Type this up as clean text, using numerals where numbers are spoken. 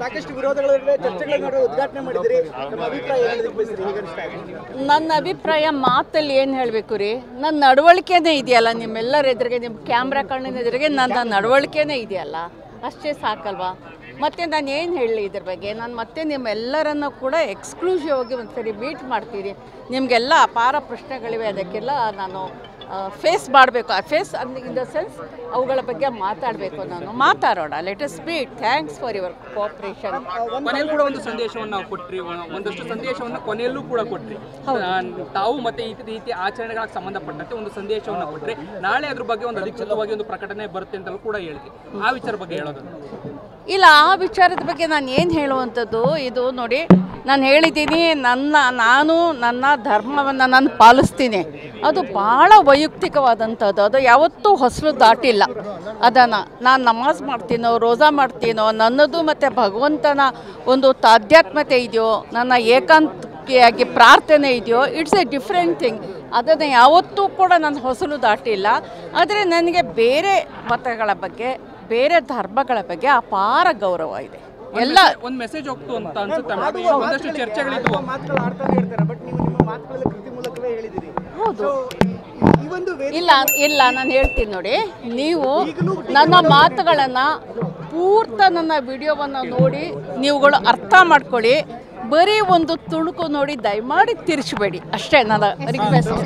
ಸಾಕಷ್ಟು ವಿರೋಧಗಳ ಚರ್ಚೆಗಳ ಉದ್ಘಾಟನೆ ಮಾಡಿದ್ರಿ. ನನ್ನ ಅಭಿಪ್ರಾಯ ಮಾತಲ್ಲಿ ಏನು ಹೇಳಬೇಕು ರೀ, ನನ್ನ ನಡವಳಿಕೆನೇ ಇದೆಯಲ್ಲ ನಿಮ್ಮೆಲ್ಲರ ಎದುರಿಗೆ, ನಿಮ್ಮ ಕ್ಯಾಮ್ರಾ ಕಣ್ಣಿನ ಎದುರಿಗೆ ನನ್ನ ನಡವಳಿಕೆನೇ ಇದೆಯಲ್ಲ, ಅಷ್ಟೇ ಸಾಕಲ್ವಾ? ಮತ್ತು ನಾನು ಏನು ಹೇಳಲಿ ಇದ್ರ ಬಗ್ಗೆ? ನಾನು ಮತ್ತೆ ನಿಮ್ಮೆಲ್ಲರನ್ನು ಕೂಡ ಎಕ್ಸ್ಕ್ಲೂಸಿವ್ ಆಗಿ ಒಂದು ಸರಿ ಮೀಟ್ ಮಾಡ್ತೀನಿ. ನಿಮಗೆಲ್ಲ ಅಪಾರ ಪ್ರಶ್ನೆಗಳಿವೆ, ಅದಕ್ಕೆಲ್ಲ ನಾನು ಫೇಸ್ ಮಾಡಬೇಕು. ಫೇಸ್ ಇನ್ ದ ಸೆನ್ಸ್ ಅವುಗಳ ಬಗ್ಗೆ ಮಾತಾಡಬೇಕು. ನಾನು ಮಾತಾಡೋಣ, let us speak. Thanks for your cooperation. ಕೊನೆಯಲ್ಲೂ ಕೂಡ ಒಂದು ಸಂದೇಶವನ್ನು ಕೊಟ್ರಿ, ಒಂದಷ್ಟು ಸಂದೇಶವನ್ನು ಕೊನೆಯಲ್ಲೂ ಕೂಡ ಕೊಟ್ರಿ. ತಾವು ಮತ್ತೆ ಈ ರೀತಿ ಆಚರಣೆಗಳಿಗೆ ಸಂಬಂಧಪಟ್ಟಂತೆ ಒಂದು ಸಂದೇಶವನ್ನು ಕೊಟ್ರಿ. ನಾಳೆ ಅದ್ರ ಬಗ್ಗೆ ಒಂದು ಅಧಿಕೃತವಾಗಿ ಒಂದು ಪ್ರಕಟಣೆ ಬರುತ್ತೆ ಅಂತಲೂ ಕೂಡ ಹೇಳಿದ್ರಿ. ಆ ವಿಚಾರ ಬಗ್ಗೆ ಹೇಳೋದು ಇಲ್ಲ, ಆ ವಿಚಾರದ ಬಗ್ಗೆ ನಾನು ಏನು ಹೇಳುವಂಥದ್ದು, ಇದು ನೋಡಿ, ನಾನು ಹೇಳಿದ್ದೀನಿ, ನಾನು ನನ್ನ ಧರ್ಮವನ್ನು ನಾನು ಪಾಲಿಸ್ತೀನಿ. ಅದು ಭಾಳ ವೈಯಕ್ತಿಕವಾದಂಥದ್ದು, ಅದು ಯಾವತ್ತೂ ಹೊಸಲು ದಾಟಿಲ್ಲ. ಅದನ್ನು ನಾನು ನಮಾಜ್ ಮಾಡ್ತೀನೋ, ರೋಜಾ ಮಾಡ್ತೀನೋ, ನನ್ನದು ಮತ್ತು ಭಗವಂತನ ಒಂದು ತಾಧ್ಯಾತ್ಮತೆ ಇದೆಯೋ, ನನ್ನ ಏಕಾಂತಿಯಾಗಿ ಪ್ರಾರ್ಥನೆ ಇದೆಯೋ, ಇಟ್ಸ್ ಎ ಡಿಫ್ರೆಂಟ್ ಥಿಂಗ್. ಅದನ್ನು ಯಾವತ್ತೂ ಕೂಡ ನಾನು ಹೊಸಲು ದಾಟಿಲ್ಲ. ಆದರೆ ನನಗೆ ಬೇರೆ ಮತಗಳ ಬಗ್ಗೆ, ಬೇರೆ ಧರ್ಮಗಳ ಬಗ್ಗೆ ಅಪಾರ ಗೌರವ ಇದೆ. ಎಲ್ಲ ಒಂದು ಮೆಸೇಜ್ ಹೋಗ್ತು ಅಂತ ಅನ್ಸುತ್ತೆ. ಒಂದಷ್ಟು ಚರ್ಚೆಗಳಿದ್ವು. ಹೌದು, ಇಲ್ಲ ನಾನು ಹೇಳ್ತೀನಿ ನೋಡಿ, ನೀವು ನನ್ನ ಮಾತುಗಳನ್ನು ನನ್ನ ವಿಡಿಯೋವನ್ನು ನೋಡಿ ನೀವುಗಳು ಅರ್ಥ ಮಾಡ್ಕೊಳ್ಳಿ. ಬರೀ ಒಂದು ತುಣುಕು ನೋಡಿ ದಯಮಾಡಿ ತಿರ್ಚಬೇಡಿ, ಅಷ್ಟೇ ನನ್ನ ರಿಕ್ವೆಸ್ಟ್.